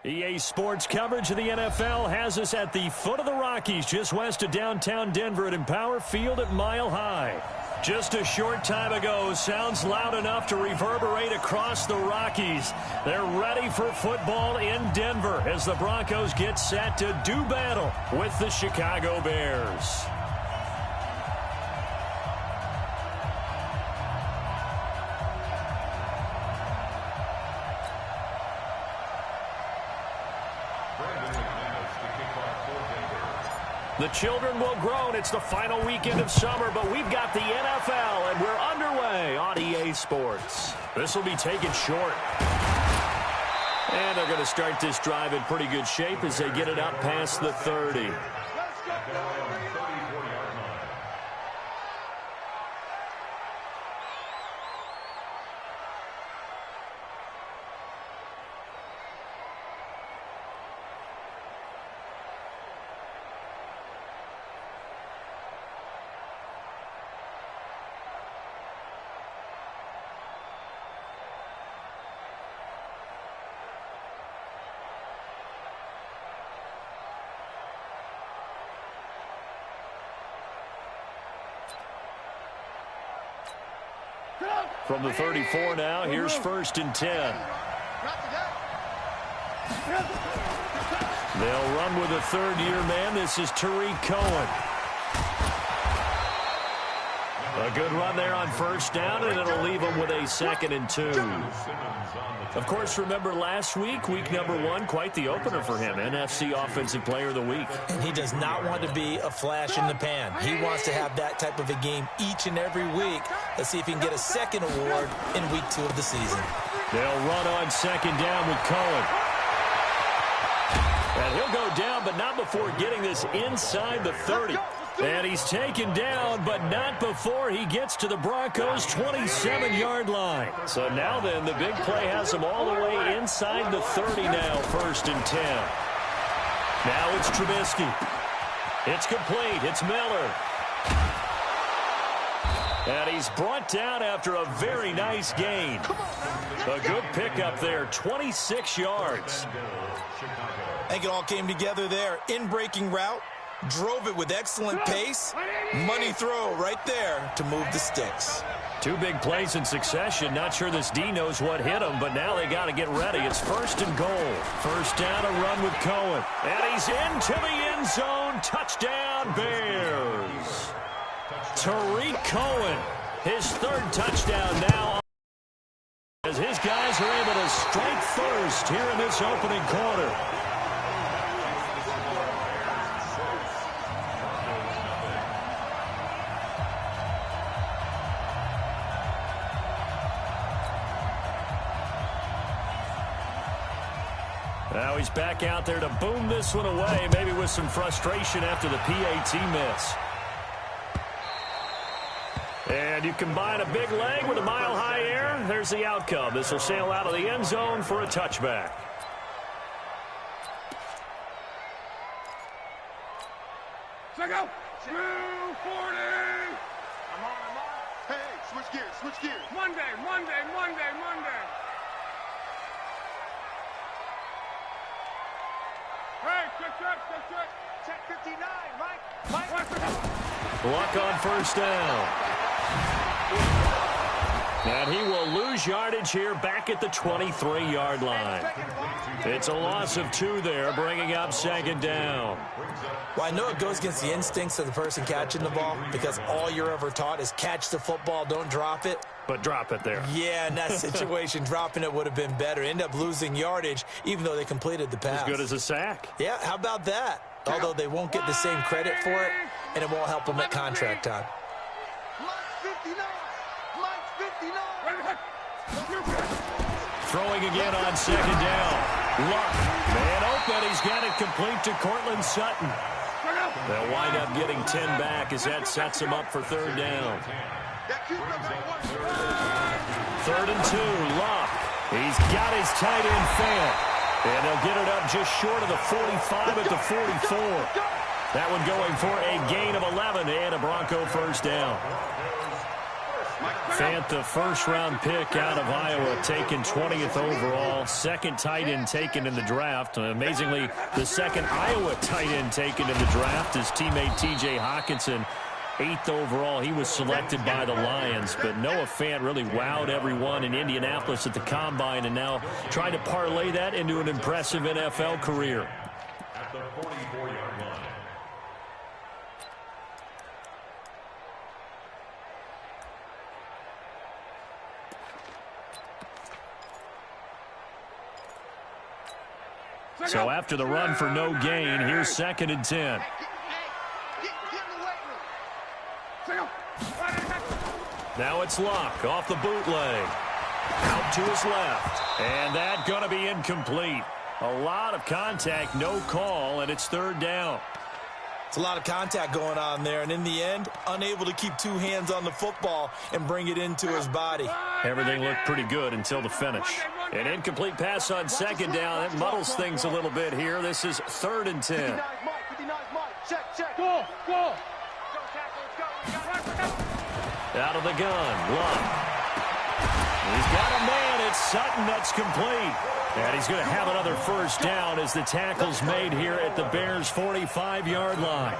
EA Sports coverage of the NFL has us at the foot of the Rockies, just west of downtown Denver at Empower Field at Mile High. Just a short time ago, sounds loud enough to reverberate across the Rockies. They're ready for football in Denver as the Broncos get set to do battle with the Chicago Bears. The children will groan. It's the final weekend of summer, but we've got the NFL, and we're underway on EA Sports. This will be taken short. And they're going to start this drive in pretty good shape as they get it up past the 30. From the 34 now, here's 1st and 10. They'll run with a third-year man. This is Tariq Cohen. A good run there on 1st down, and it'll leave them with a 2nd and 2. Of course, remember last week, week number 1, quite the opener for him. NFC Offensive Player of the Week. And he does not want to be a flash in the pan. He wants to have that type of a game each and every week. Let's see if he can get a 2nd award in week 2 of the season. They'll run on 2nd down with Cohen. And he'll go down, but not before getting this inside the 30. And he's taken down, but not before he gets to the Broncos' 27-yard line. So now then, the big play has him all the way inside the 30 now, 1st and 10. Now it's Trubisky. It's complete. It's Miller. And he's brought down after a very nice gain. A good pickup there, 26 yards. I think it all came together there. In-breaking route. Drove it with excellent pace. Money throw right there to move the sticks. 2 big plays in succession. Not sure this D knows what hit him, but now they got to get ready. It's 1st and goal. 1st down, a run with Cohen. And he's into the end zone. Touchdown, Bears. Tariq Cohen, his 3rd touchdown now. As his guys are able to strike first here in this opening quarter. Now he's back out there to boom this one away, maybe with some frustration after the PAT miss. And you combine a big leg with a mile-high air, there's the outcome. This will sail out of the end zone for a touchback. Check out. 240. I'm on. Hey, switch gears. Monday. Hey, check 59, Mike. Luck on 1st down. And he will lose yardage here back at the 23-yard line. It's a loss of 2 there, bringing up 2nd down. Well, I know it goes against the instincts of the person catching the ball because all you're ever taught is catch the football, don't drop it. But drop it there. Yeah, in that situation, dropping it would have been better. End up losing yardage, even though they completed the pass. As good as a sack. Yeah, how about that? Although they won't get the same credit for it, and it won't help them at contract time. Throwing again on 2nd down. Luck. Man open. He's got it complete to Cortland Sutton. They'll wind up getting 10 back as that sets him up for 3rd down. 3rd and 2. Luck. He's got his tight end Fant. And they'll get it up just short of the 45 at the 44. That one going for a gain of 11 and a Bronco 1st down. Fant, the first-round pick out of Iowa, taken 20th overall. Second tight end taken in the draft. Amazingly, the second Iowa tight end taken in the draft is teammate T.J. Hawkinson. 8th overall, he was selected by the Lions. But Noah Fant really wowed everyone in Indianapolis at the Combine and now trying to parlay that into an impressive NFL career. At the 44-yard line. So after the run for no gain, here's 2nd and 10. Now it's Locke off the bootleg. Out to his left. And that going to be incomplete. A lot of contact, no call, and it's 3rd down. It's a lot of contact going on there, and in the end, unable to keep 2 hands on the football and bring it into his body. Everything looked pretty good until the finish. An incomplete pass on 2nd down. That muddles things a little bit here. This is 3rd and 10. Out of the gun, Locke. He's got a man. It's Sutton. That's complete. And he's going to have another first down as the tackle's made here at the Bears' 45-yard line.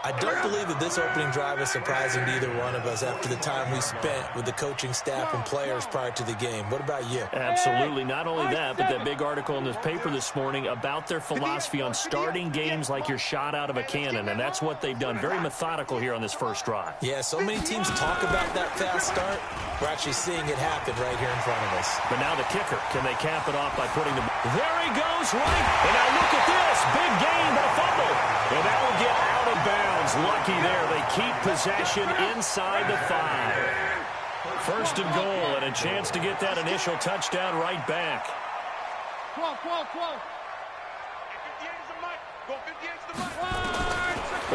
I don't believe that this opening drive is surprising to either one of us after the time we spent with the coaching staff and players prior to the game. What about you? Absolutely. Not only that, but that big article in this paper this morning about their philosophy on starting games like you're shot out of a cannon, and that's what they've done. Very methodical here on this first drive. Yeah, so many teams talk about that fast start. We're actually seeing it happen right here in front of us. But now the kicker. Can they cap it off by putting the... There he goes, right. And now look at this. Big gain, but a fumble. And that will get out of bounds. Lucky there. They keep possession inside the 5. First and goal, and a chance to get that initial touchdown right back. 12.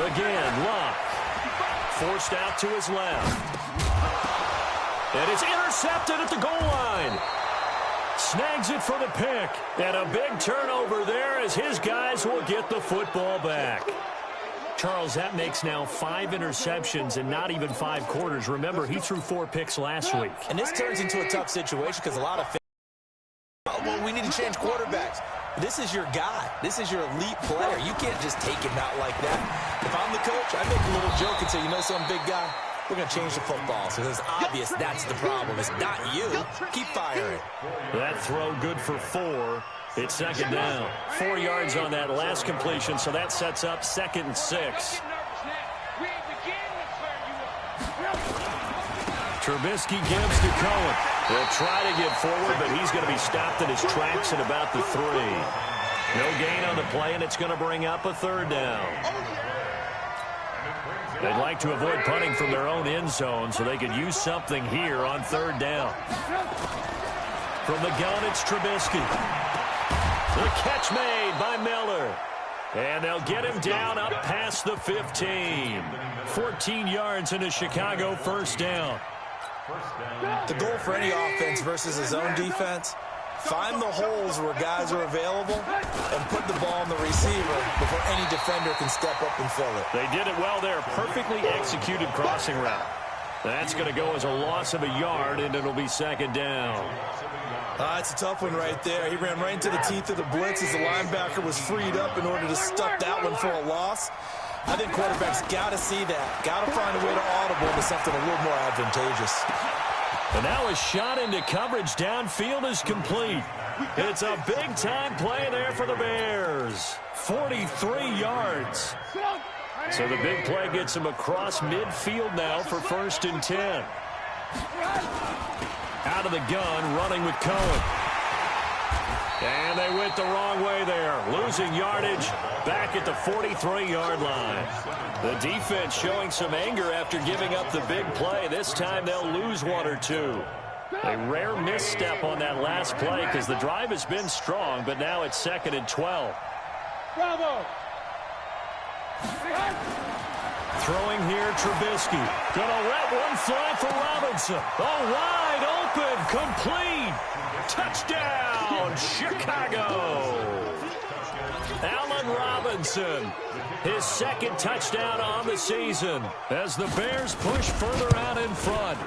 Again, Locke. Forced out to his left. And it's intercepted at the goal line. Snags it for the pick. And a big turnover there as his guys will get the football back. Charles, that makes now 5 interceptions in not even 5 quarters. Remember, he threw 4 picks last week. And this turns into a tough situation because a lot of well, we need to change quarterbacks. This is your guy. This is your elite player. You can't just take him out like that. If I'm the coach, I make a little joke and say, you know some big guy? We're going to change the football. So it's obvious that's the problem. It's not you. Keep firing. That throw good for 4. It's 2nd down. 4 yards on that last completion, so that sets up 2nd and 6. Trubisky gives to Cohen. They'll try to get forward, but he's going to be stopped in his tracks at about the 3. No gain on the play, and it's going to bring up a 3rd down. They'd like to avoid punting from their own end zone so they could use something here on 3rd down. From the gun, it's Trubisky. The catch made by Miller. And they'll get him down up past the 15. 14 yards in a Chicago first down. The goal for any offense versus his own defense, find the holes where guys are available and put the ball in the receiver before any defender can step up and fill it. They did it well there. Perfectly executed crossing route. That's going to go as a loss of a yard, and it'll be 2nd down. It's a tough one right there. He ran right into the teeth of the blitz as the linebacker was freed up in order to stuff that one for a loss. I think quarterbacks got to see that. Got to find a way to audible into something a little more advantageous. And now a shot into coverage downfield is complete. It's a big-time play there for the Bears. 43 yards. So the big play gets him across midfield now for 1st and 10. Out of the gun, running with Cohen. And they went the wrong way there. Losing yardage back at the 43-yard line. The defense showing some anger after giving up the big play. This time they'll lose 1 or 2. A rare misstep on that last play because the drive has been strong, but now it's 2nd and 12. Bravo! Throwing here, Trubisky. Gonna let one fly for Robinson. Oh, wide open, complete. Touchdown, Chicago. Allen Robinson, his second touchdown on the season as the Bears push further out in front.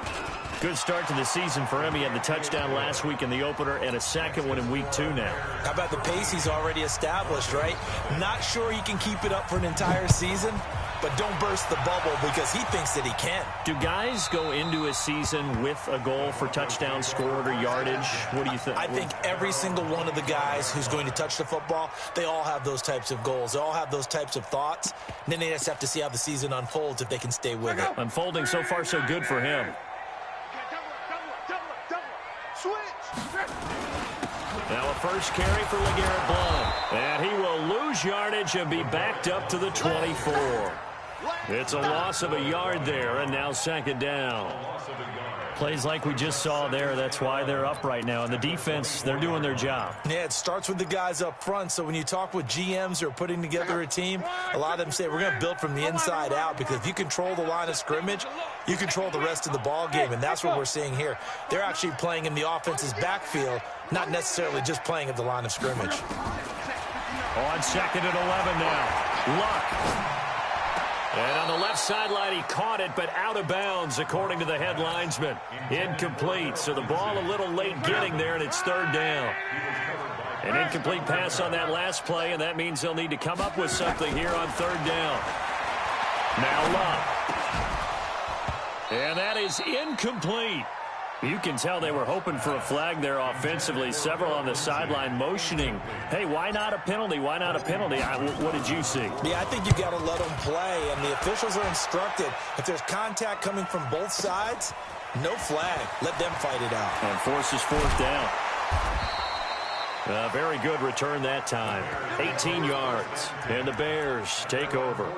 Good start to the season for him. He had the touchdown last week in the opener and a second one in week 2 now. How about the pace he's already established, right? Not sure he can keep it up for an entire season, but don't burst the bubble because he thinks that he can. Do guys go into a season with a goal for touchdown scored or yardage? What do you think? I think every single one of the guys who's going to touch the football, they all have those types of goals. They all have those types of thoughts. And then they just have to see how the season unfolds if they can stay with it. Unfolding so far so good for him. Now a first carry for LeGarrette Blount. And he will lose yardage and be backed up to the 24. It's a loss of a yard there, and now second down. Plays like we just saw there. That's why they're up right now. And the defense, they're doing their job. Yeah, it starts with the guys up front. So when you talk with GMs who are putting together a team, a lot of them say we're going to build from the inside out because if you control the line of scrimmage, you control the rest of the ball game, and that's what we're seeing here. They're actually playing in the offense's backfield, not necessarily just playing at the line of scrimmage. On second and 11 now. Luck. And on the left sideline, he caught it, but out of bounds, according to the head linesman. Incomplete, so the ball a little late getting there, and it's third down. An incomplete pass on that last play, and that means they'll need to come up with something here on third down. Now Luck. And that is incomplete. You can tell they were hoping for a flag there offensively. Several on the sideline motioning, hey, why not a penalty? Why not a penalty? What did you see? Yeah, I think you got to let them play, and the officials are instructed. If there's contact coming from both sides, no flag. Let them fight it out. And forces fourth down. Very good return that time. 18 yards, and the Bears take over.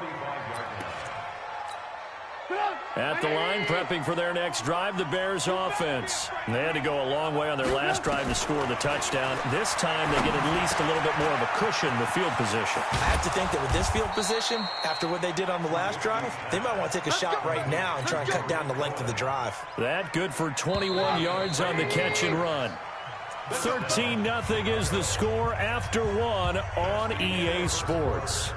At the line, prepping for their next drive, the Bears offense. They had to go a long way on their last drive to score the touchdown. This time, they get at least a little bit more of a cushion with field position. I have to think that with this field position, after what they did on the last drive, they might want to take a shot right now and try and cut down the length of the drive. That good for 21 yards on the catch and run. 13-0 is the score after one on EA Sports.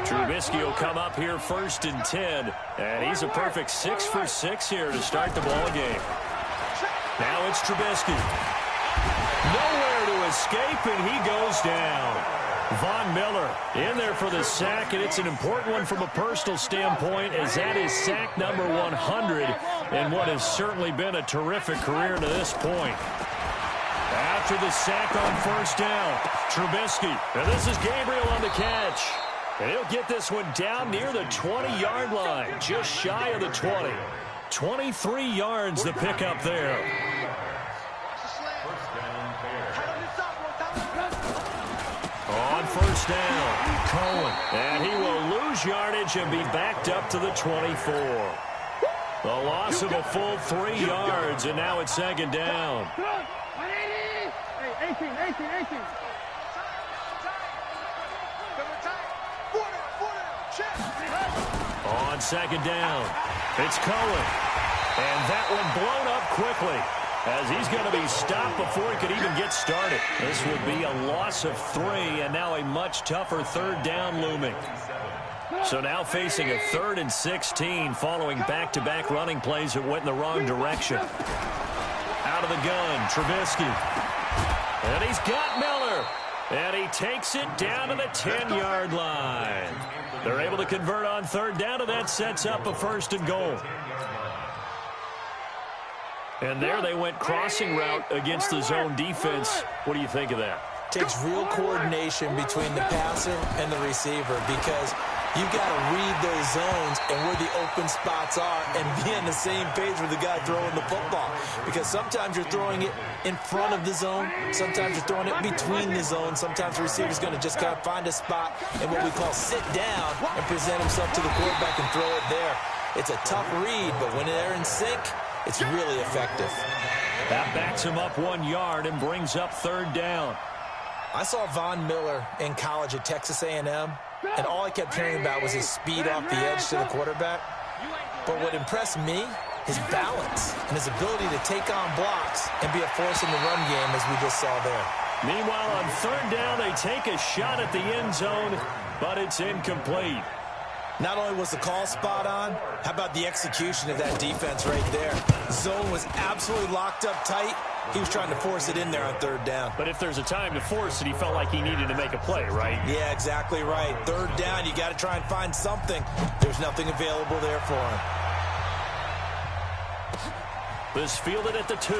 Trubisky will come up here first and 10, and he's a perfect 6 for 6 here to start the ball game. Now it's Trubisky. Nowhere to escape, and he goes down. Von Miller in there for the sack, and it's an important one from a personal standpoint as that is sack number 100 in what has certainly been a terrific career to this point. After the sack on first down, Trubisky. And this is Gabriel on the catch. And he'll get this one down near the 20-yard line, just shy of the 20. 23 yards the pickup there. On first down, Cohen. And he will lose yardage and be backed up to the 24. The loss of a full 3 yards, and now it's second down. 18. On second down, it's Cohen. And that one blown up quickly as he's going to be stopped before he could even get started. This would be a loss of 3, and now a much tougher third down looming. So now facing a 3rd and 16 following back-to-back running plays that went in the wrong direction. Out of the gun, Trubisky. And he's got Miller. And he takes it down to the 10-yard line. They're able to convert on third down, and that sets up a 1st and goal. And there they went crossing route against the zone defense. What do you think of that? Takes real coordination between the passer and the receiver because you've got to read those zones and where the open spots are and be on the same page with the guy throwing the football. Because sometimes you're throwing it in front of the zone. Sometimes you're throwing it between the zones. Sometimes the receiver's going to just kind of find a spot and what we call sit down and present himself to the quarterback and throw it there. It's a tough read, but when they're in sync, it's really effective. That backs him up 1 yard and brings up third down. I saw Von Miller in college at Texas A&M, and all I kept hearing about was his speed off the edge to the quarterback. But what impressed me his balance, and his ability to take on blocks and be a force in the run game, as we just saw there. Meanwhile, on third down, they take a shot at the end zone, but it's incomplete. Not only was the call spot on, how about the execution of that defense right there? Zone was absolutely locked up tight. He was trying to force it in there on third down. But if there's a time to force it, he felt like he needed to make a play, right? Yeah, exactly right. Third down, you got to try and find something. There's nothing available there for him. This fielded at the 2.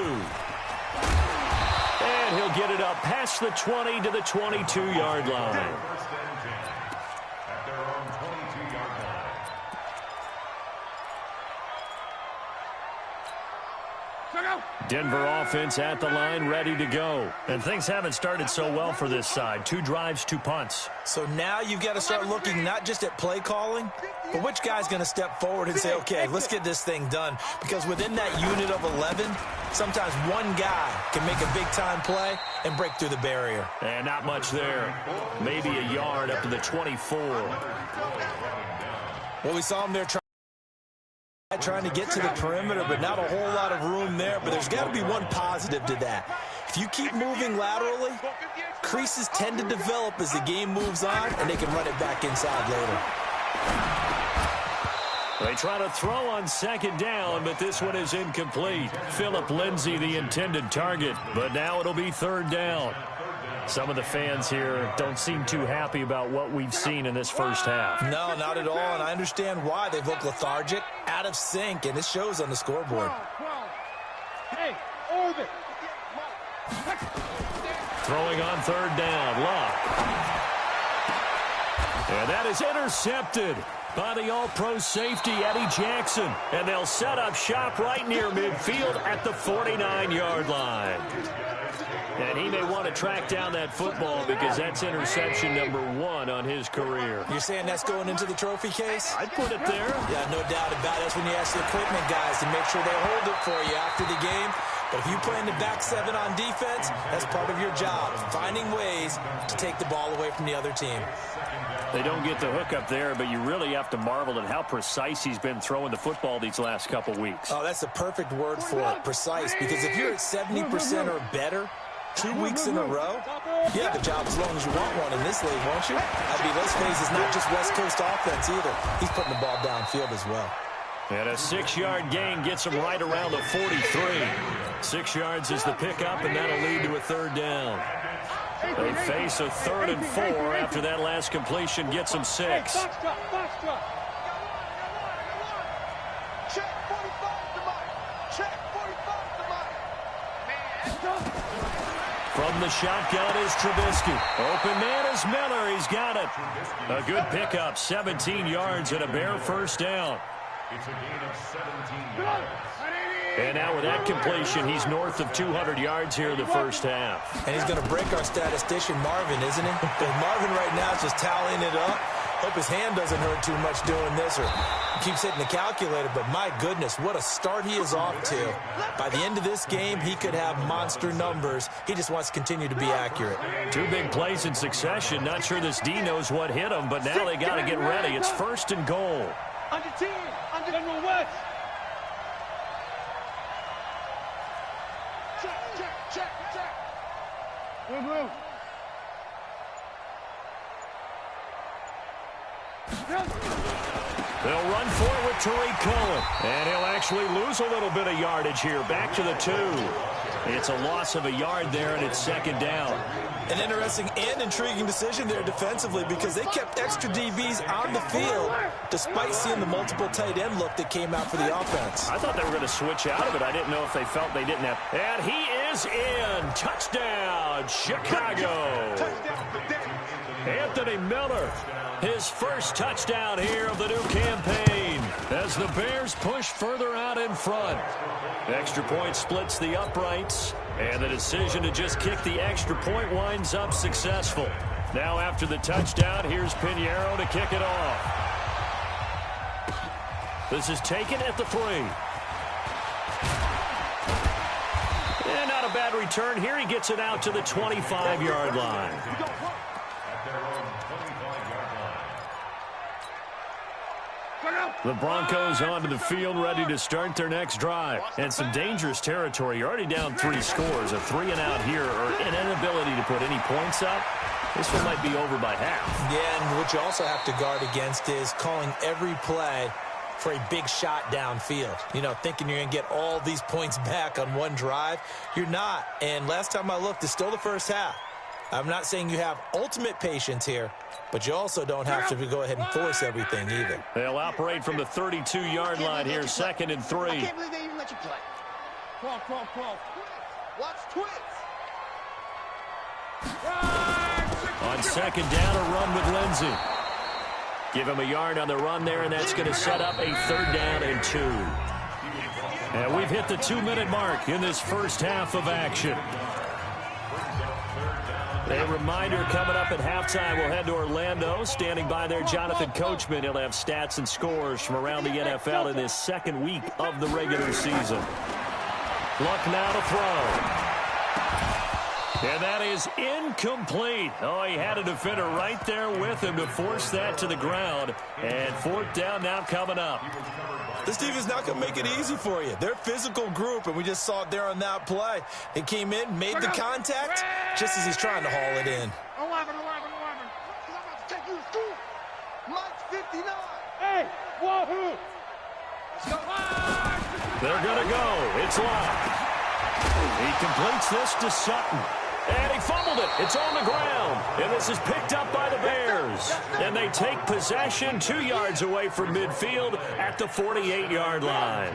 And he'll get it up past the 20 to the 22-yard line. Denver offense at the line, ready to go. And things haven't started so well for this side. 2 drives, 2 punts. So now you've got to start looking not just at play calling, but which guy's going to step forward and say, okay, let's get this thing done. Because within that unit of 11, sometimes one guy can make a big-time play and break through the barrier. And not much there. Maybe a yard up to the 24. Well, we saw him there trying to get to the perimeter, but not a whole lot of room there. But there's got to be one positive to that. If you keep moving laterally, creases tend to develop as the game moves on, and they can run it back inside later. They try to throw on second down, but this one is incomplete. Phillip Lindsay, the intended target, but now it'll be third down. Some of the fans here don't seem too happy about what we've seen in this first half. No, not at all, and I understand why. They've looked lethargic, out of sync, and it shows on the scoreboard. Hey, orbit. Throwing on third down, Luck. And that is intercepted by the all-pro safety, Eddie Jackson. And they'll set up shop right near midfield at the 49-yard line. And he may want to track down that football because that's interception number 1 on his career. You're saying that's going into the trophy case? I'd put it there. Yeah, no doubt about it. That's when you ask the equipment guys to make sure they hold it for you after the game. But if you play in the back 7 on defense, that's part of your job, finding ways to take the ball away from the other team. They don't get the hook up there, but you really have to marvel at how precise he's been throwing the football these last couple weeks. Oh, that's the perfect word for it, precise. Because if you're at 70% or better 2 weeks in a row, you have a job as long as you want one in this league, won't you? I mean, let's face it, it's not just West Coast offense either. He's putting the ball downfield as well. And a 6-yard gain gets him right around the 43. 6 yards is the pickup, and that'll lead to a third down. They face a 3rd and 4 after that last completion gets them 6. From the shotgun is Trubisky. Open man is Miller. He's got it. A good pickup, 17 yards and a bare first down. It's a gain of 17 yards. And now with that completion, he's north of 200 yards here in the first half. And he's going to break our statistician, Marvin, isn't he? Because Marvin right now is just tallying it up. Hope his hand doesn't hurt too much doing this, or he keeps hitting the calculator. But my goodness, what a start he is off to. By the end of this game, he could have monster numbers. He just wants to continue to be accurate. 2 big plays in succession. Not sure this D knows what hit him, but now they got to get ready. It's 1st and goal. Under team, under General West. Check. Move. They'll run for it with Tariq Cohen. And he'll actually lose a little bit of yardage here. Back to the 2. It's a loss of a yard there, and it's 2nd down. An interesting and intriguing decision there defensively, because they kept extra DBs on the field despite seeing the multiple tight end look that came out for the offense. I thought they were going to switch out of it. I didn't know if they felt they didn't have. And he is in. Touchdown, Chicago. Anthony Miller, his first touchdown here of the new campaign as the Bears push further out in front. Extra point splits the uprights, and the decision to just kick the extra point winds up successful. Now after the touchdown, here's Pinheiro to kick it off. This is taken at the 3. And not a bad return here. He gets it out to the 25-yard line. The Broncos onto the field, ready to start their next drive. And some dangerous territory. You're already down 3 scores. A 3 and out here, or an inability to put any points up. This one might be over by half. Yeah, and what you also have to guard against is calling every play for a big shot downfield. You know, thinking you're going to get all these points back on one drive. You're not. And last time I looked, it's still the first half. I'm not saying you have ultimate patience here, but you also don't have to go ahead and force everything either. They'll operate from the 32-yard line here, 2nd and 3. I can't believe they even let you play. 12. Watch twins. On 2nd down, a run with Lindsey. Give him a yard on the run there, and that's going to set up a 3rd down and 2. And we've hit the 2-minute mark in this first half of action. A reminder coming up at halftime, we'll head to Orlando. Standing by there, Jonathan Coachman. He'll have stats and scores from around the NFL in this 2nd week of the regular season. Luck now to throw. And that is incomplete. Oh, he had a defender right there with him to force that to the ground. And 4th down now coming up. This team is not going to make it easy for you. They're a physical group, and we just saw it there on that play. He came in, made the contact, just as he's trying to haul it in. 11. I'm about to take you to school. Mike's 59. Hey, wahoo! Let's go. They're going to go. It's locked. He completes this to Sutton. And he fumbled it. It's on the ground. And this is picked up by the Bears. And they take possession 2 yards away from midfield at the 48-yard line.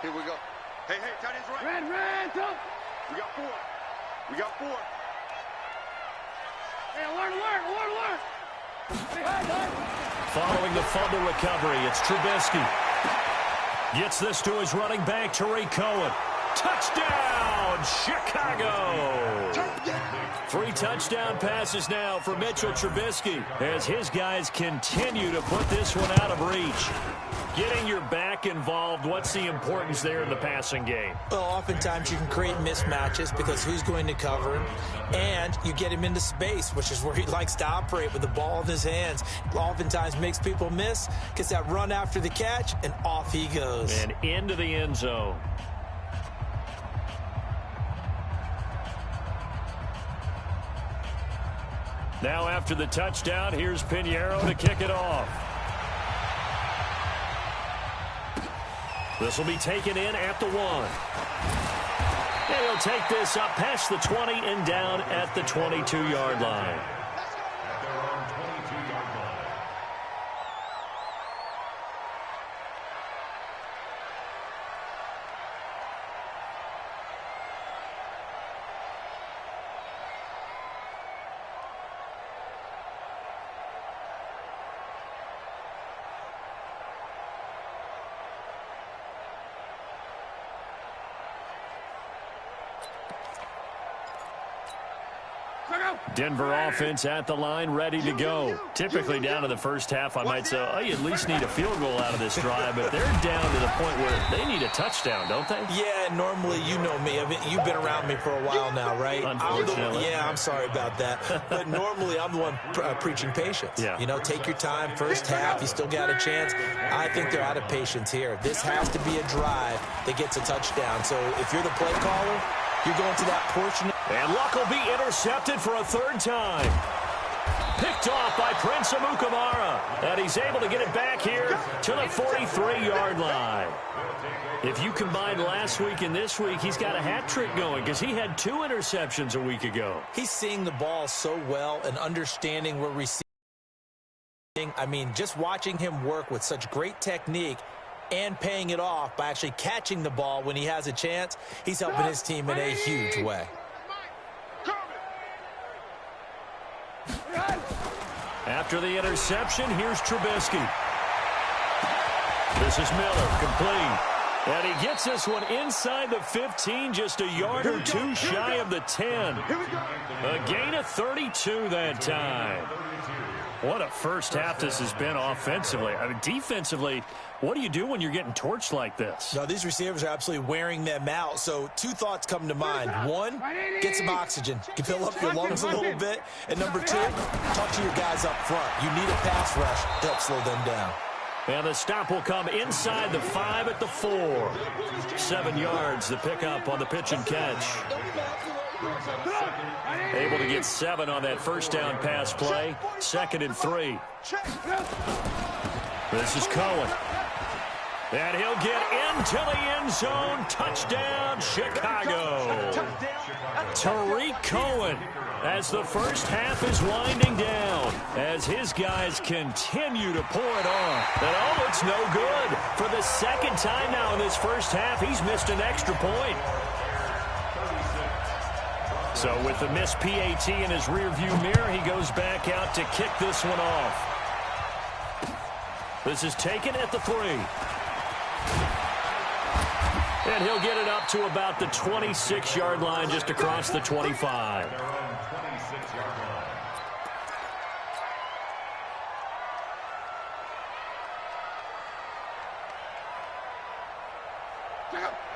Here we go. Hey, tight ends right. Red, up. We got 4. Hey, alert. Following the fumble recovery, it's Trubisky. Gets this to his running back, Tariq Cohen. Touchdown, Chicago! 3 touchdown passes now for Mitchell Trubisky as his guys continue to put this one out of reach. Getting your back involved, what's the importance there in the passing game? Well, oftentimes you can create mismatches because who's going to cover him, and you get him into space, which is where he likes to operate with the ball in his hands. Oftentimes makes people miss, gets that run after the catch, and off he goes. And into the end zone. Now after the touchdown, here's Pinheiro to kick it off. This will be taken in at the 1. And he'll take this up past the 20 and down at the 22-yard line. Denver offense at the line, ready to go. Typically down to the first half, I might say, oh, you at least need a field goal out of this drive, but they're down to the point where they need a touchdown, don't they? Yeah, normally, you know me. I mean, you've been around me for a while now, right? Unfortunately. I'm sorry about that. But normally, I'm the one preaching patience. Yeah. You know, take your time. First half, you still got a chance. I think they're out of patience here. This has to be a drive that gets a touchdown. So if you're the play caller, you're going to that portion. And Luck will be intercepted for a 3rd time. Picked off by Prince Amukamara. And he's able to get it back here to the 43-yard line. If you combine last week and this week, he's got a hat trick going because he had 2 interceptions a week ago. He's seeing the ball so well and understanding where receiving. I mean, just watching him work with such great technique and paying it off by actually catching the ball when he has a chance, he's helping his team in a huge way. After the interception, here's Trubisky. This is Miller, complete. And he gets this one inside the 15, just a yard or 2 shy of the 10. A gain of 32 that time. What a first half this has been offensively. I mean, defensively, what do you do when you're getting torched like this? No, these receivers are absolutely wearing them out. So two thoughts come to mind. One, get some oxygen. You can fill up your lungs a little bit. And number two, talk to your guys up front. You need a pass rush to help slow them down. And the stop will come inside the 5 at the 4. 7 yards, the pickup on the pitch and catch. Able to get 7 on that first down pass play. 2nd and 3. This is Cohen. And he'll get into the end zone. Touchdown, Chicago. Tariq Cohen, as the first half is winding down, as his guys continue to pour it on. And oh, it's no good. For the second time now in this first half, he's missed an extra point. So with the missed PAT in his rearview mirror, he goes back out to kick this one off. This is taken at the 3. And he'll get it up to about the 26-yard line, just across the 25.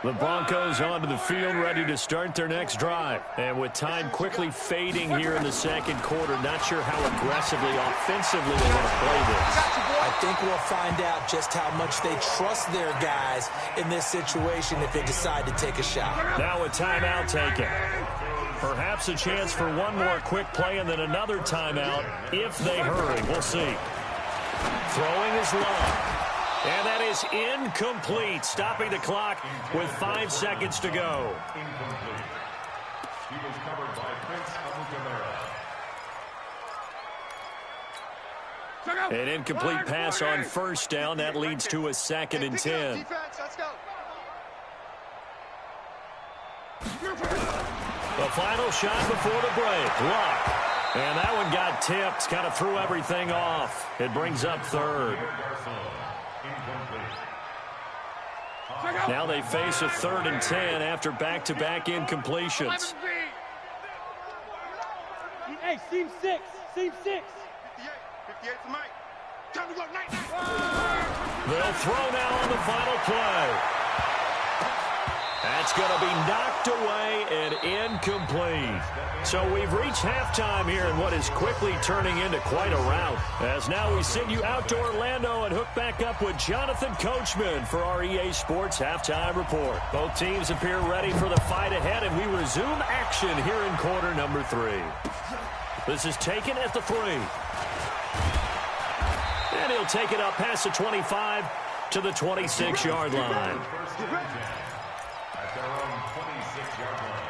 The Broncos onto the field, ready to start their next drive. And with time quickly fading here in the second quarter, not sure how aggressively, offensively they want to play this. I think we'll find out just how much they trust their guys in this situation if they decide to take a shot. Now a timeout taken. Perhaps a chance for one more quick play and then another timeout if they hurry. We'll see. Throwing is long. And that is incomplete, stopping the clock with 5 seconds to go. Incomplete. He was covered by Prince Amukamara. An incomplete pass on first down. That leads to a 2nd and 10. The final shot before the break. Luck. And that one got tipped. Kind of threw everything off. It brings up 3rd. Now they face a 3rd and 10 after back-to-back incompletions. Hey, seam 6. Seam 6. 58 for Mike. Time to go, night. They'll throw now on the final play. That's going to be knocked away and incomplete. So we've reached halftime here in what is quickly turning into quite a rout. As now we send you out to Orlando and hook back up with Jonathan Coachman for our EA Sports Halftime Report. Both teams appear ready for the fight ahead, and we resume action here in quarter number 3. This is taken at the 3. And he'll take it up past the 25 to the 26-yard line. At their own 26-yard line.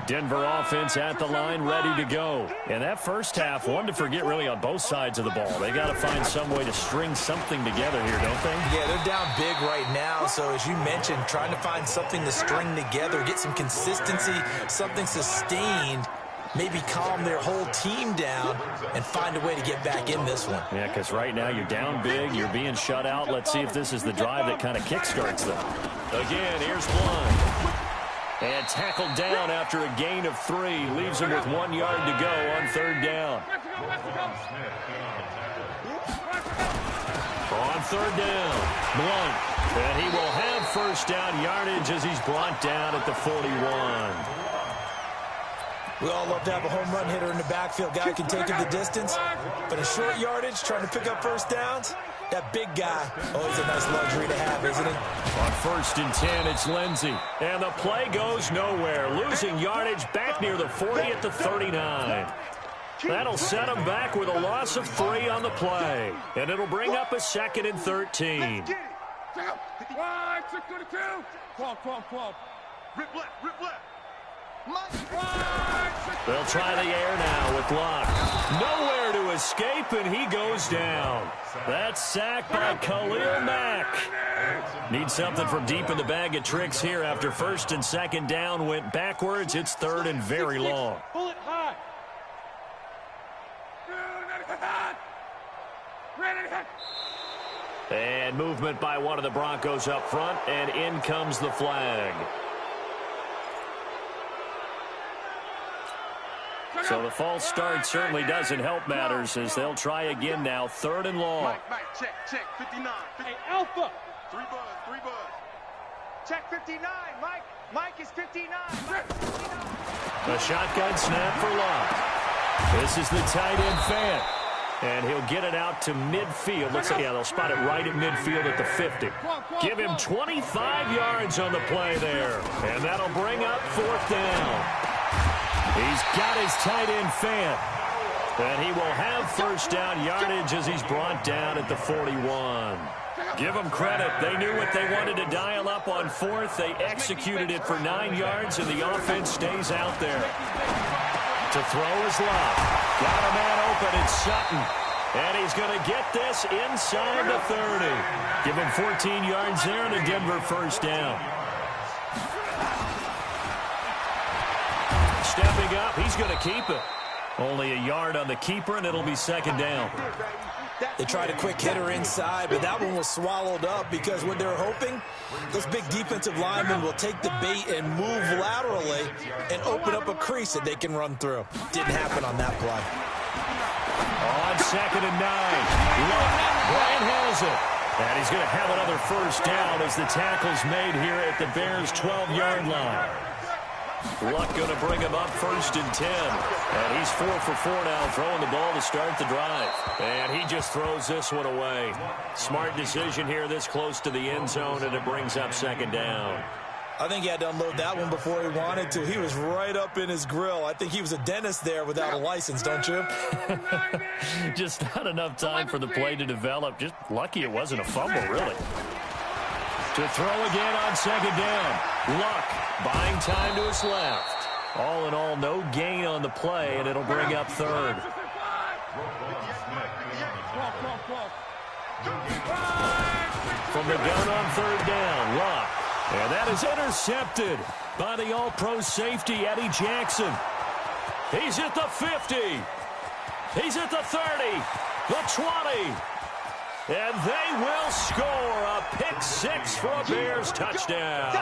Denver offense at the line, ready to go. And that first half, one to forget really on both sides of the ball. They got to find some way to string something together here, don't they? Yeah, they're down big right now. So as you mentioned, trying to find something to string together, get some consistency, something sustained, maybe calm their whole team down and find a way to get back in this one. Yeah, because right now you're down big, you're being shut out. Let's see if this is the drive that kind of kickstarts them. Again, here's Blunt. And tackled down after a gain of 3. Leaves him with 1 yard to go on 3rd down. On 3rd down, Blunt. And he will have first down yardage as he's brought down at the 41. We all love to have a home run hitter in the backfield, guy who can take it the distance. But in short yardage, trying to pick up first downs, that big guy, always a nice luxury to have, isn't it? On 1st and 10, it's Lindsey. And the play goes nowhere. Losing yardage back near the 40 at the 39. That'll set him back with a loss of 3 on the play. And it'll bring up a 2nd and 13. 12. Rip left. They'll try the air now with Luck. Nowhere to escape, and he goes down. That's sacked by Khalil Mack. Need something from deep in the bag of tricks here after 1st and 2nd down went backwards. It's 3rd and very long. Pull it high. And movement by one of the Broncos up front, and in comes the flag. So the false start certainly doesn't help matters as they'll try again now. 3rd and long. Mike, check, 59. Hey, Alpha. 3 buzz. Check 59, Mike. Mike is 59. Mike 59. A shotgun snap for Locke. This is the tight end fan. And he'll get it out to midfield. Looks like, yeah, they'll spot it right at midfield at the 50. Give him 25 yards on the play there. And that'll bring up 4th down. He's got his tight end fan. And he will have 1st down yardage as he's brought down at the 41. Give them credit. They knew what they wanted to dial up on 4th. They executed it for 9 yards, and the offense stays out there. To throw is Locke. Got a man open. It's Sutton. And he's going to get this inside the 30. Give him 14 yards there and a Denver 1st down. Stepping up, he's going to keep it. Only a yard on the keeper, and it'll be 2nd down. They tried a quick hitter inside, but that one was swallowed up because what they're hoping, those big defensive linemen will take the bait and move laterally and open up a crease that they can run through. Didn't happen on that play. On 2nd and 9. Look, Bryant has it. And he's going to have another 1st down as the tackle's made here at the Bears' 12-yard line. Luck going to bring him up 1st and 10. And he's 4 for 4 now, throwing the ball to start the drive. And he just throws this one away. Smart decision here this close to the end zone, and it brings up 2nd down. I think he had to unload that one before he wanted to. He was right up in his grill. I think he was a dentist there without a license, don't you? Just not enough time for the play to develop. Just lucky it wasn't a fumble, really. To throw again on 2nd down. Luck buying time to his left. All in all, no gain on the play, and it'll bring up 3rd. From the gun on 3rd down, Luck. And that is intercepted by the all-pro safety, Eddie Jackson. He's at the 50. He's at the 30, the 20. And they will score a pick 6 for a Bears touchdown.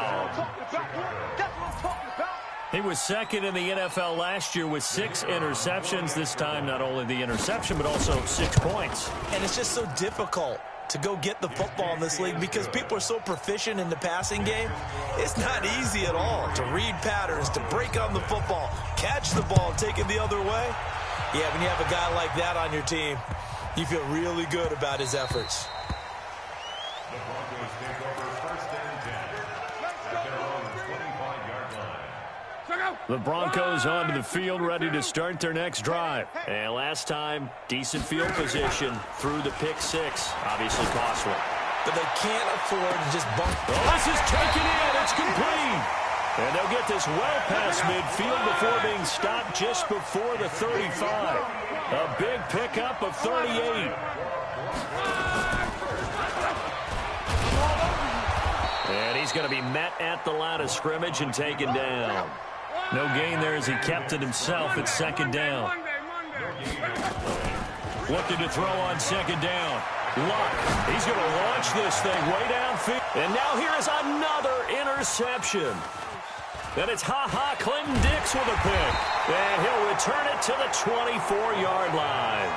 He was 2nd in the NFL last year with 6 interceptions. This time, not only the interception, but also 6 points. And it's just so difficult to go get the football in this league because people are so proficient in the passing game. It's not easy at all to read patterns, to break on the football, catch the ball, take it the other way. Yeah, when you have a guy like that on your team, you feel really good about his efforts. The Broncos take over 1st and 10 at their own 25-yard line. The Broncos onto the field, ready to start their next drive. And last time, decent field position through the pick 6. Obviously costly. But they can't afford to just bump. Oh, this is taken in. It's complete. And they'll get this well past midfield before being stopped just before the 35. A big pickup of 38. And he's going to be met at the line of scrimmage and taken down. No gain there as he kept it himself at 2nd down. Looking to throw on 2nd down. Luck. He's going to launch this thing way downfield. And now here is another interception. And it's Clinton Dix with a pick. And he'll return it to the 24-yard line.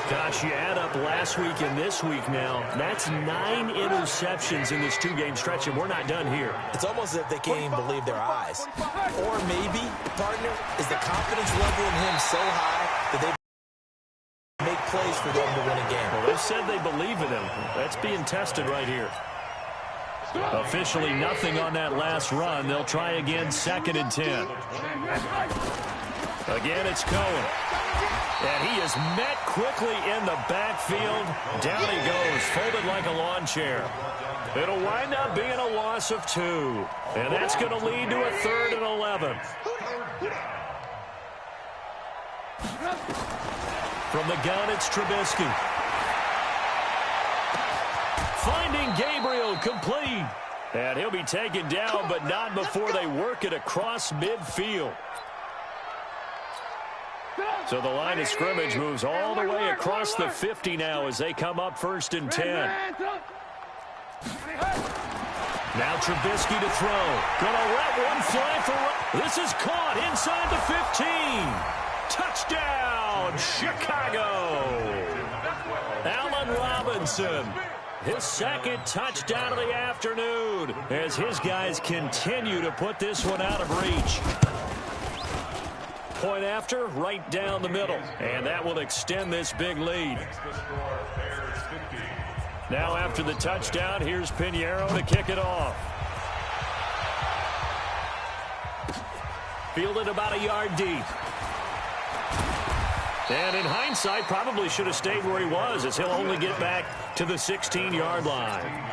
Gosh, you add up last week and this week now. That's 9 interceptions in this 2-game stretch, and we're not done here. It's almost as if they can't even believe their eyes. Or maybe, partner, is the confidence level in him so high that they make plays for them to win a game. Well, they've said they believe in him. That's being tested right here. Officially nothing on that last run. They'll try again, 2nd and 10. Again, it's Cohen. And he is met quickly in the backfield. Down he goes, folded like a lawn chair. It'll wind up being a loss of 2. And that's going to lead to a 3rd and 11. From the gun, it's Trubisky. Finding Gabriel, complete. And he'll be taken down, but not before they work it across midfield. So the line of scrimmage moves all the way across the 50 now as they come up 1st and 10. Now Trubisky to throw. Gonna let one fly for... This is caught inside the 15. Touchdown, Chicago! Allen Robinson, his second touchdown of the afternoon as his guys continue to put this one out of reach. Point after, right down the middle, and that will extend this big lead. Now after the touchdown, here's Pinheiro to kick it off. Fielded about a yard deep. And in hindsight, probably should have stayed where he was, as he'll only get back to the 16-yard line.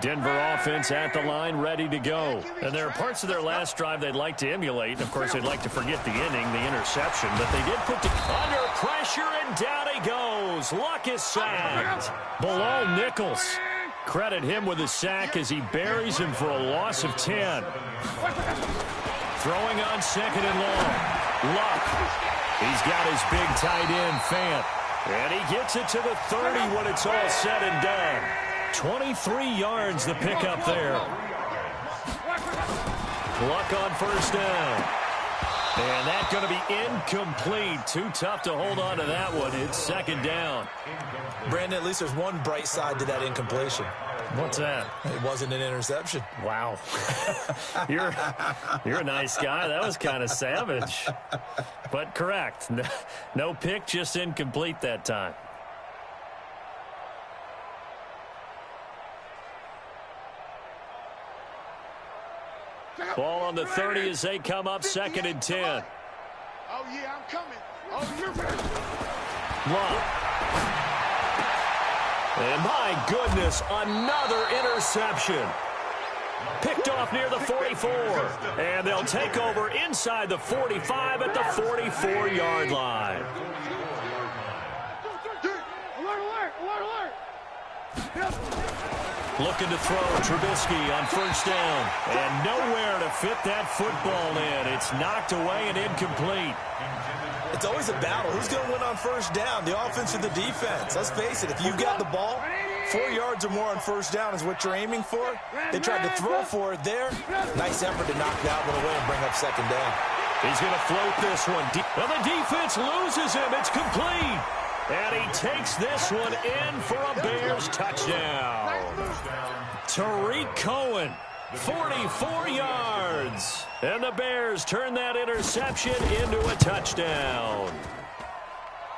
Denver offense at the line, ready to go. And there are parts of their last drive they'd like to emulate. Of course, they'd like to forget the inning, the interception. But they did put under pressure, and down he goes. Luck is sacked. Below Nichols. Credit him with a sack as he buries him for a loss of 10. Throwing on second and long. Luck. He's got his big tight end, Fant. And he gets it to the 30 when it's all said and done. 23 yards the pickup there. Luck on first down. And that's going to be incomplete. Too tough to hold on to that one. It's second down. Brandon, at least there's one bright side to that incompletion. What's that? It wasn't an interception. Wow. You're a nice guy. That was kind of savage. But correct. No pick, just incomplete that time. Ball on the 30 as they come up second and 10. Oh, yeah, I'm coming. Oh, you're ready. Luck. And my goodness, another interception. Picked off near the 44. And they'll take over inside the 45 at the 44-yard line. Alert. Looking to throw Trubisky on first down. And nowhere to fit that football in. It's knocked away and incomplete. It's always a battle. Who's going to win on first down, the offense or the defense? Let's face it, if you've got the ball, 4 yards or more on first down is what you're aiming for. They tried to throw for it there. Nice effort to knock that one away and bring up second down. He's going to float this one. Well, the defense loses him. It's complete. And he takes this one in for a Bears touchdown. Tariq Cohen, 44 yards. And the Bears turn that interception into a touchdown.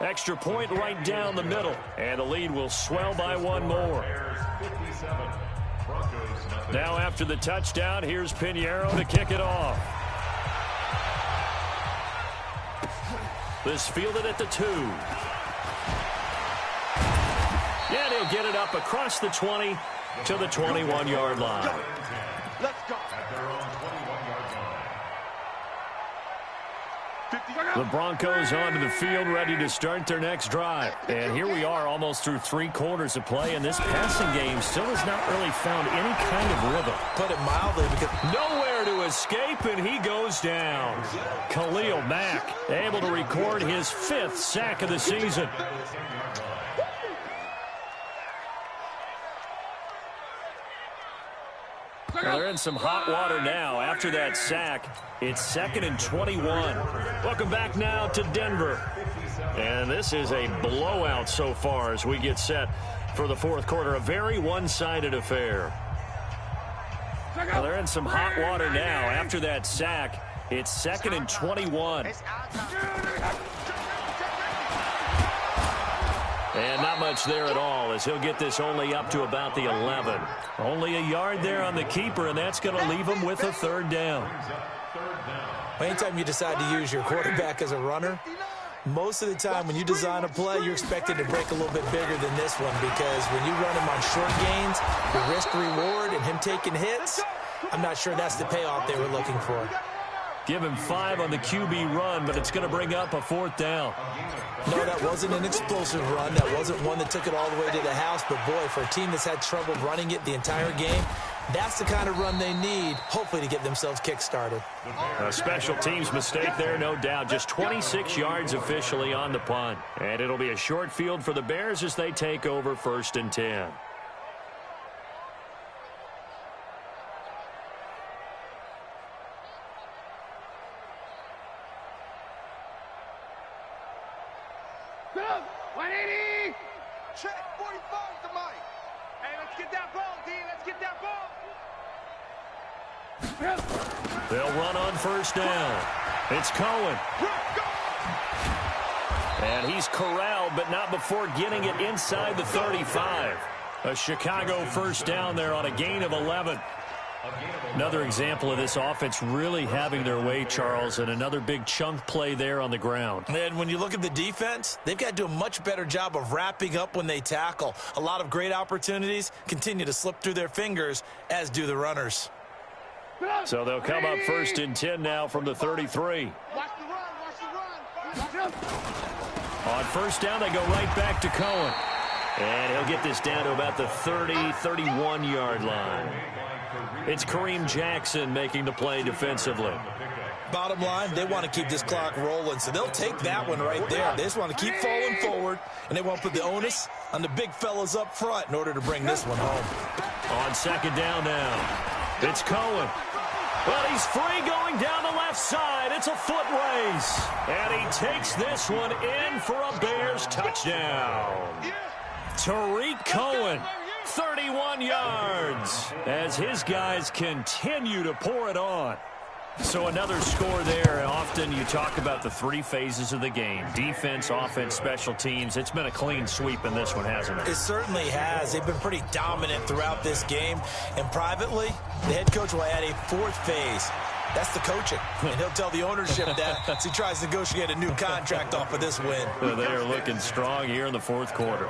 Extra point right down the middle. And the lead will swell by one more. Now after the touchdown, here's Pinheiro to kick it off. This fielded at the 2. And he'll get it up across the 20 to the 21-yard line. Let's go. The Broncos onto the field, ready to start their next drive. And here we are almost through 3 quarters of play, and this passing game still has not really found any kind of rhythm. Put it mildly, because nowhere to escape, and he goes down. Khalil Mack able to record his 5th sack of the season. Well, they're in some hot water now. After that sack, it's 2nd and 21. Welcome back now to Denver. And this is a blowout so far as we get set for the 4th quarter. A very one-sided affair. Well, they're in some hot water now. After that sack, it's 2nd and 21. And not much there at all, as he'll get this only up to about the 11. Only a yard there on the keeper, and that's going to leave him with a 3rd down. Anytime you decide to use your quarterback as a runner, most of the time when you design a play, you're expected to break a little bit bigger than this one, because when you run him on short gains, the risk-reward and him taking hits, I'm not sure that's the payoff they were looking for. Give him 5 on the QB run, but it's going to bring up a 4th down. No, that wasn't an explosive run. That wasn't one that took it all the way to the house. But, boy, for a team that's had trouble running it the entire game, that's the kind of run they need, hopefully, to get themselves kick-started. A special teams mistake there, no doubt. Just 26 yards officially on the punt. And it'll be a short field for the Bears as they take over 1st and 10. 180. Check 45 to Mike. Hey, let's get that ball, D. Let's get that ball. They'll run on first down. It's Cohen. And he's corralled, but not before getting it inside the 35. A Chicago first down there on a gain of 11. Another example of this offense really having their way, Charles, and another big chunk play there on the ground. And when you look at the defense, they've got to do a much better job of wrapping up when they tackle. A lot of great opportunities continue to slip through their fingers, as do the runners. So they'll come up first and 10 now from the 33. Watch the run, watch the run. On first down, they go right back to Cohen. And he'll get this down to about the 30, 31-yard line. It's Kareem Jackson making the play defensively. Bottom line, they want to keep this clock rolling, so they'll take that one right there. They just want to keep falling forward, and they want to put the onus on the big fellas up front in order to bring this one home. On second down now, it's Cohen. Well, he's free going down the left side. It's a foot race. And he takes this one in for a Bears touchdown. Tariq Cohen, 31 yards, as his guys continue to pour it on. So another score there. Often you talk about the three phases of the game: defense, offense, special teams. It's been a clean sweep in this one, hasn't it? It certainly has. They've been pretty dominant throughout this game. And privately, the head coach will add a fourth phase. That's the coaching. And he'll tell the ownership that as he tries to negotiate a new contract off of this win. Well, they are looking strong here in the fourth quarter.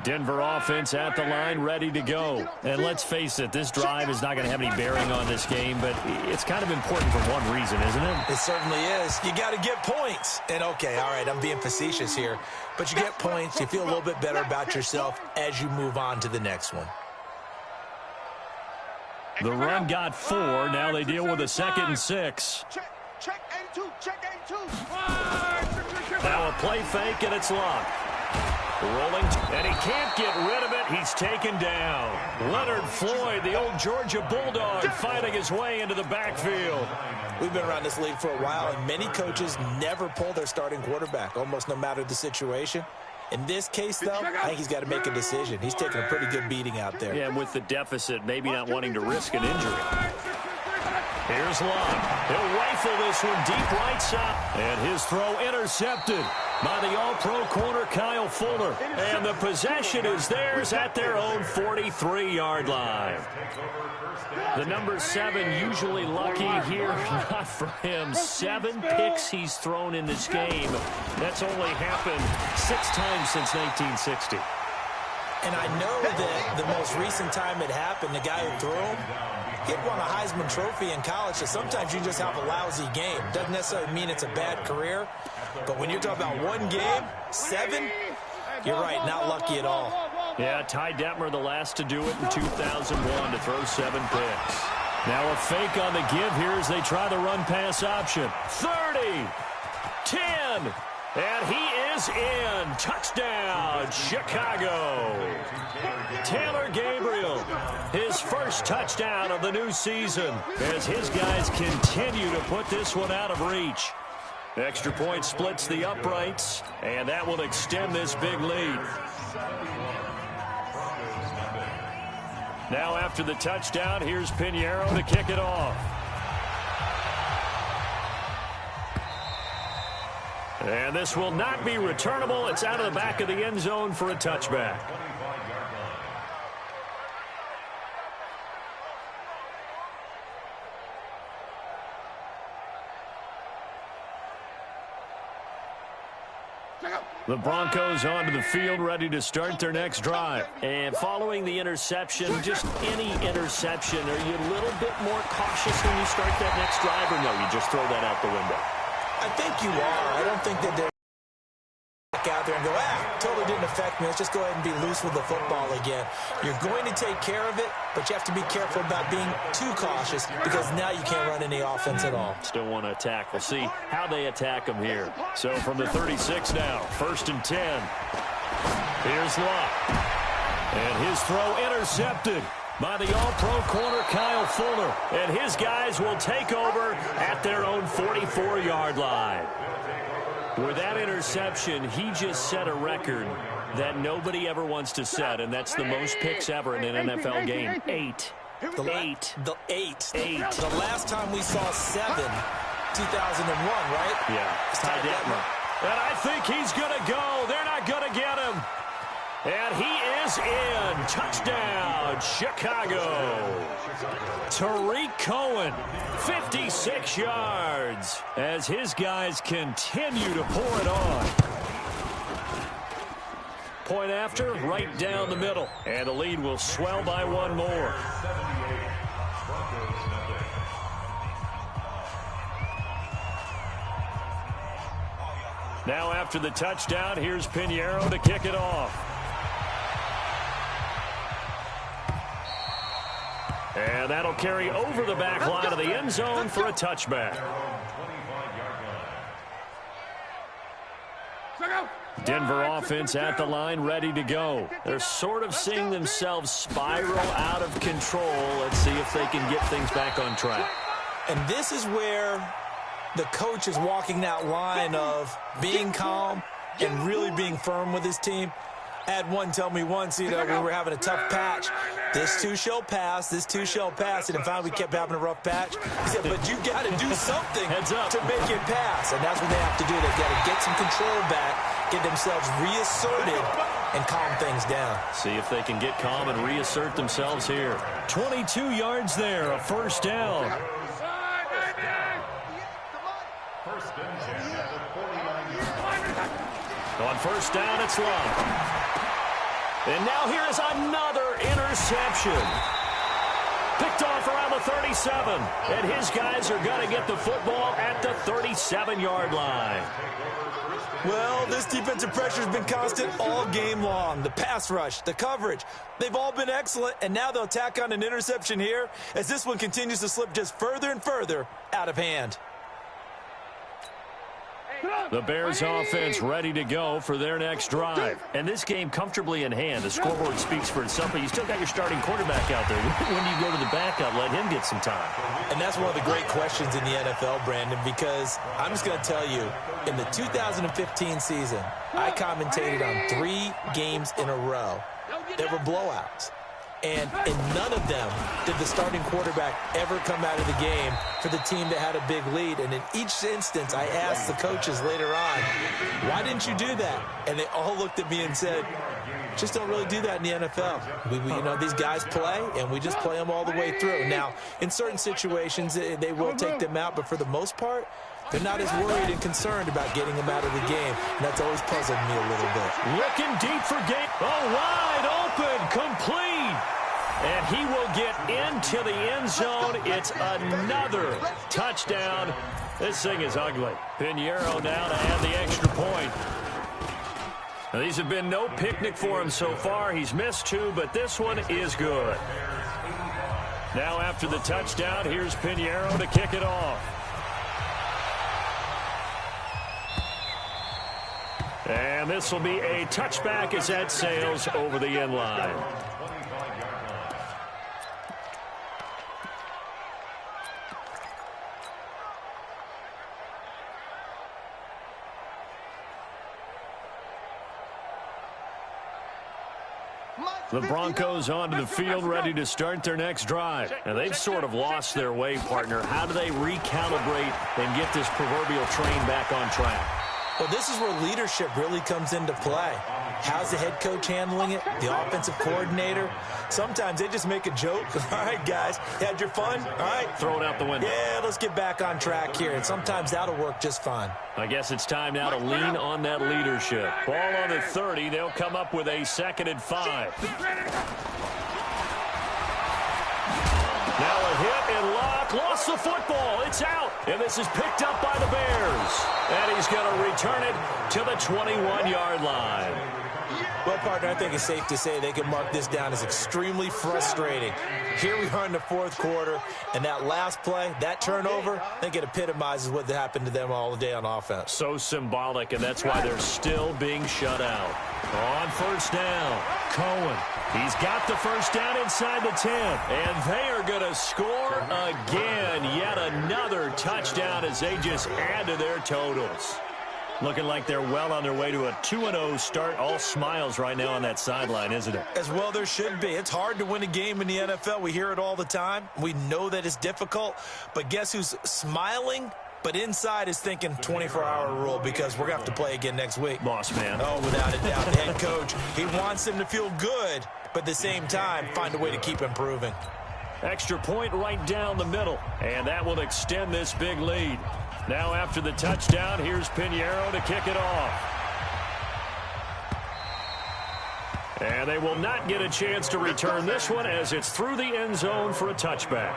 Denver offense at the line, ready to go. And let's face it, this drive is not going to have any bearing on this game, but it's kind of important for one reason, isn't it? It certainly is. You got to get points. And, okay, all right, I'm being facetious here. But you get points, you feel a little bit better about yourself as you move on to the next one. The run got 4. Now they deal with a 2nd and 6. Check A2, check A2. Now a play fake, and it's locked. Rolling, and he can't get rid of it. He's taken down. Leonard Floyd, the old Georgia Bulldog, fighting his way into the backfield. We've been around this league for a while, and many coaches never pull their starting quarterback, almost no matter the situation. In this case, though, I think he's got to make a decision. He's taking a pretty good beating out there. Yeah, and with the deficit, maybe not wanting to risk an injury. Here's Locke. He'll rifle this one deep right side. And his throw intercepted by the all-pro corner Kyle Fuller. And the possession is theirs at their own 43-yard line. The number 7 usually lucky here. Not for him. 7 picks he's thrown in this game. That's only happened 6 times since 1960. And I know that the most recent time it happened, the guy who threw him, he had won a Heisman Trophy in college, so sometimes you just have a lousy game. Doesn't necessarily mean it's a bad career, but when you're talking about one game, 7, you're right, not lucky at all. Yeah, Ty Detmer, the last to do it in 2001, to throw 7 picks. Now a fake on the give here as they try the run-pass option. 30, 10, and he is in. Touchdown, Chicago. Taylor Gabriel, his first touchdown of the new season as his guys continue to put this one out of reach. Extra point splits the uprights, and that will extend this big lead. Now after the touchdown, here's Pinheiro to kick it off. And this will not be returnable. It's out of the back of the end zone for a touchback. The Broncos onto the field, ready to start their next drive. And following the interception, just any interception, are you a little bit more cautious when you start that next drive, or no, you just throw that out the window? I think you are. I don't think that they're out there and go, totally didn't affect me. Let's just go ahead and be loose with the football again. You're going to take care of it, but you have to be careful about being too cautious because now you can't run any offense at all. Still want to attack. We'll see how they attack them here. So from the 36 now, 1st and 10. Here's Locke. And his throw intercepted. by the All-Pro corner, Kyle Fuller. And his guys will take over at their own 44-yard line. With that interception, he just set a record that nobody ever wants to set, and that's the most picks ever in an NFL game. 8. The last time we saw 7, 2001, right? Yeah. Ty Detmer. And I think he's going to go. They're not going to get him. And he is in. Touchdown, Chicago. Tariq Cohen, 56 yards, as his guys continue to pour it on. Point after, right down the middle. And the lead will swell by one more. Now after the touchdown, here's Pinheiro to kick it off. And that'll carry over the back line of the end zone for a touchback. Denver offense at the line, ready to go. They're sort of seeing themselves spiral out of control. Let's see if they can get things back on track. And this is where the coach is walking that line of being calm and really being firm with his team. I had one tell me once, we were having a tough patch. This too shall pass. This too shall pass. And finally, we kept having a rough patch. He said, but you got to do something to make it pass. And that's what they have to do. They've got to get some control back, get themselves reasserted, and calm things down. See if they can get calm and reassert themselves here. 22 yards there, a first down. On first down, it's Love. And now here is another interception. Picked off around the 37. And his guys are going to get the football at the 37-yard line. Well, this defensive pressure has been constant all game long. The pass rush, the coverage, they've all been excellent. And now they'll tack on an interception here as this one continues to slip just further and further out of hand. The Bears offense ready to go for their next drive. And this game comfortably in hand. The scoreboard speaks for itself, but you still got your starting quarterback out there. When do you go to the backup? Let him get some time. And that's one of the great questions in the NFL, Brandon, because I'm just going to tell you, in the 2015 season, I commentated on 3 games in a row. There were blowouts. And in none of them did the starting quarterback ever come out of the game for the team that had a big lead. And in each instance, I asked the coaches later on, why didn't you do that? And they all looked at me and said, just don't really do that in the NFL. These guys play, and we just play them all the way through. Now, in certain situations, they will take them out, but for the most part, they're not as worried and concerned about getting them out of the game. And that's always puzzled me a little bit. Looking deep for game. Oh, wide open, complete. And he will get into the end zone. It's another touchdown. This thing is ugly. Pinheiro now to add the extra point. Now, these have been no picnic for him so far. He's missed 2, but this one is good. Now after the touchdown, here's Pinheiro to kick it off. And this will be a touchback as that sails over the end line. The Broncos onto the field, ready to start their next drive. And they've sort of lost their way, partner. How do they recalibrate and get this proverbial train back on track? Well, this is where leadership really comes into play. How's the head coach handling it? The offensive coordinator? Sometimes they just make a joke. All right, guys, had your fun? All right. Throw it out the window. Yeah, let's get back on track here. And sometimes that'll work just fine. I guess it's time now to lean on that leadership. Ball on the 30. They'll come up with a 2nd and 5. Now a hit and lock. Loss the football. It's out. And this is picked up by the Bears. And he's going to return it to the 21-yard line. Well, partner, I think it's safe to say they can mark this down as extremely frustrating. Here we are in the fourth quarter, and that last play, that turnover, I think it epitomizes what happened to them all day on offense. So symbolic, and that's why they're still being shut out. On first down, Cohen. He's got the first down inside the 10, and they are going to score again. Yet another touchdown as they just add to their totals. Looking like they're well on their way to a 2-0 start. All smiles right now on that sideline, isn't it? As well there should be. It's hard to win a game in the NFL. We hear it all the time. We know that it's difficult. But guess who's smiling? But inside is thinking 24-hour rule because we're going to have to play again next week. Boss man. Oh, without a doubt. The head coach, he wants them to feel good, but at the same time, find a way to keep improving. Extra point right down the middle. And that will extend this big lead. Now after the touchdown, here's Pinheiro to kick it off. And they will not get a chance to return this one as it's through the end zone for a touchback.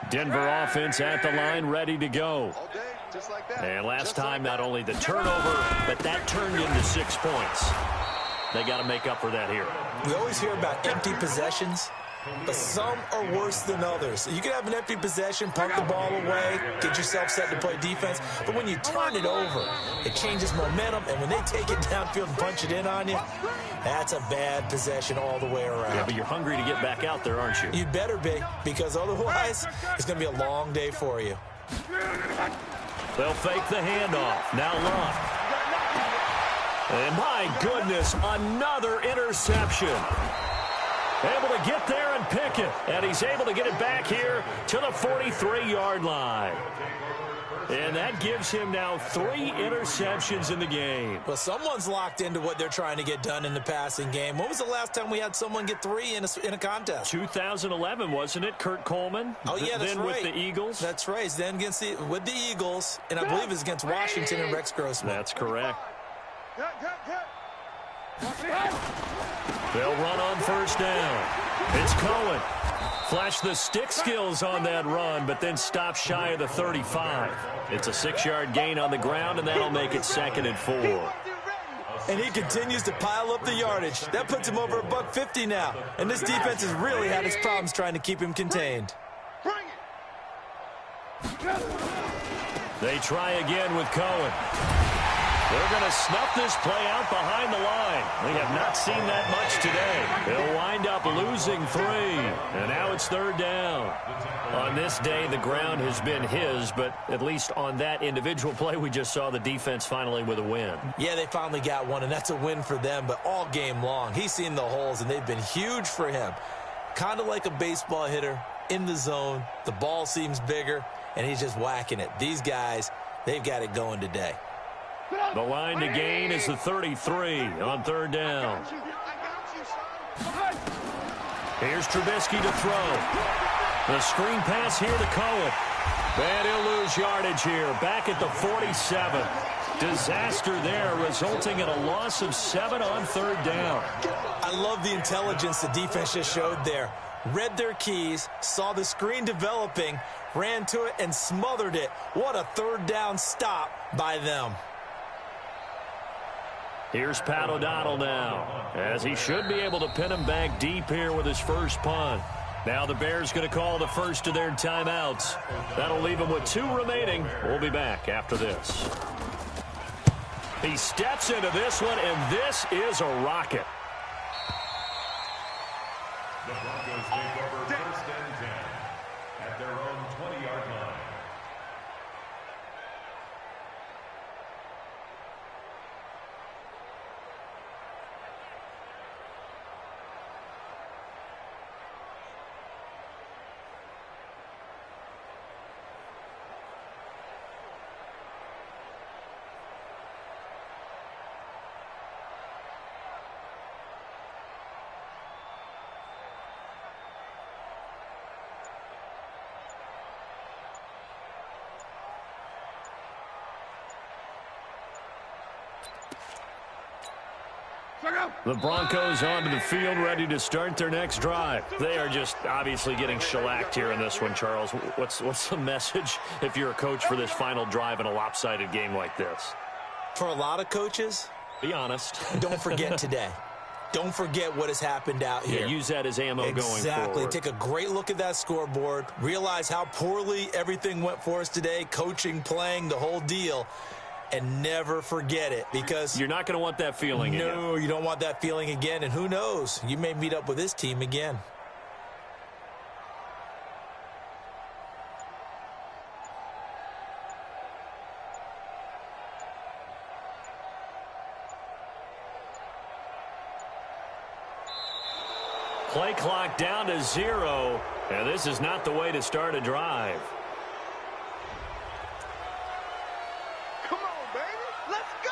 Denver offense at the line, ready to go. And last time, not only the turnover, but that turned into 6 points. They got to make up for that here. We always hear about empty possessions, but some are worse than others. You can have an empty possession, pump the ball away, get yourself set to play defense, but when you turn it over, it changes momentum, and when they take it downfield and punch it in on you, that's a bad possession all the way around. Yeah, but you're hungry to get back out there, aren't you? You'd better be, because otherwise, it's going to be a long day for you. They'll fake the handoff. Now Luck. And my goodness, another interception. Able to get there and pick it. And he's able to get it back here to the 43-yard line. And that gives him now 3 interceptions in the game. Well, someone's locked into what they're trying to get done in the passing game. When was the last time we had someone get 3 in a contest? 2011, wasn't it? Kurt Coleman? Oh, yeah, that's then right. With the Eagles? That's right. Then with the Eagles, and I believe it's against Washington and Rex Grossman. That's correct. They'll run on first down. It's Cohen. Flashed the stick skills on that run, but then stopped shy of the 35. It's a 6-yard gain on the ground, and that'll make it 2nd and 4. And he continues to pile up the yardage. That puts him over $150 now. And this defense has really had its problems trying to keep him contained. They try again with Cohen. They're going to snuff this play out behind the line. We have not seen that much today. They'll wind up losing 3. And now it's 3rd down. On this day, the ground has been his, but at least on that individual play, we just saw the defense finally with a win. Yeah, they finally got one, and that's a win for them, but all game long, he's seen the holes, and they've been huge for him. Kind of like a baseball hitter in the zone. The ball seems bigger, and he's just whacking it. These guys, they've got it going today. The line to gain is the 33 on 3rd down. Here's Trubisky to throw. The screen pass here to Cohen. And he'll lose yardage here. Back at the 47. Disaster there, resulting in a loss of 7 on 3rd down. I love the intelligence the defense just showed there. Read their keys, saw the screen developing, ran to it, and smothered it. What a 3rd down stop by them. Here's Pat O'Donnell now, as he should be able to pin him back deep here with his first punt. Now the Bears going to call the first of their timeouts. That'll leave them with 2 remaining. We'll be back after this. He steps into this one, and this is a rocket. The Broncos take over 1st and 10 at their own 20-yard line. The Broncos onto the field, ready to start their next drive. They are just obviously getting shellacked here in this one, Charles. What's the message if you're a coach for this final drive in a lopsided game like this? For a lot of coaches, be honest. Don't forget today. Don't forget what has happened out here. Yeah, use that as ammo going forward. Exactly. Take a great look at that scoreboard. Realize how poorly everything went for us today. Coaching, playing, the whole deal. And never forget it, because you're not going to want that feeling again. No, you don't want that feeling again. And who knows? You may meet up with this team again. Play clock down to 0. And this is not the way to start a drive. Come on, baby. Let's go.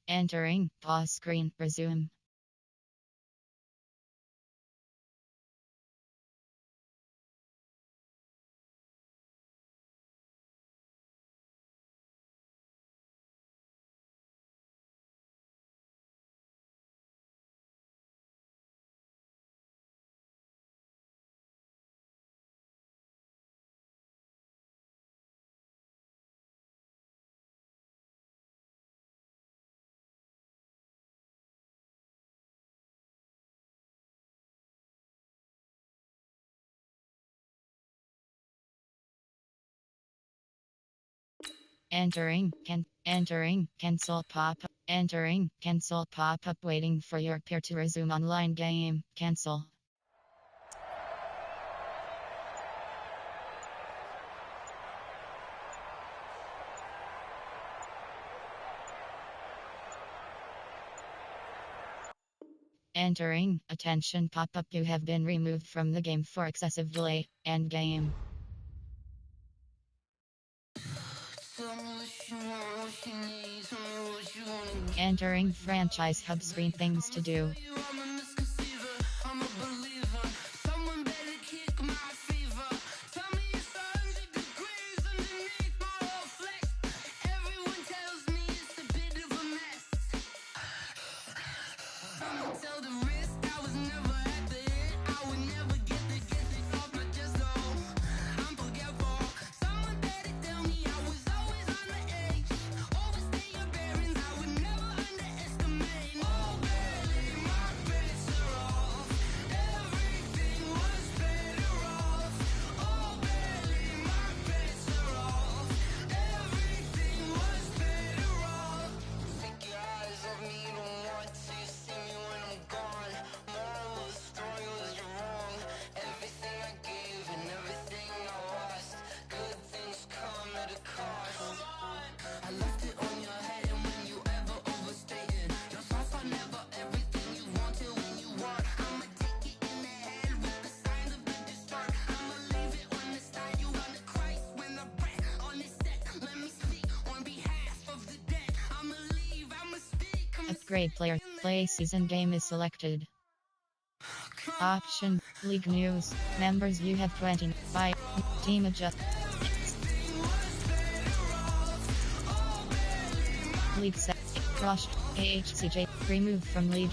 Entering pause screen. Resume. Entering cancel pop-up. Entering cancel pop-up. Waiting for your peer to resume online game. Cancel. Entering attention pop-up. You have been removed from the game for excessive delay. End game. Entering franchise hub screen. Things to do. Upgrade player. Play season game is selected. Option. League news. Members, you have 25. Team adjust. League set. Crushed. AHCJ. Removed from league.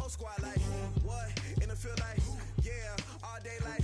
Squad like, what? In the field like, yeah, all day like,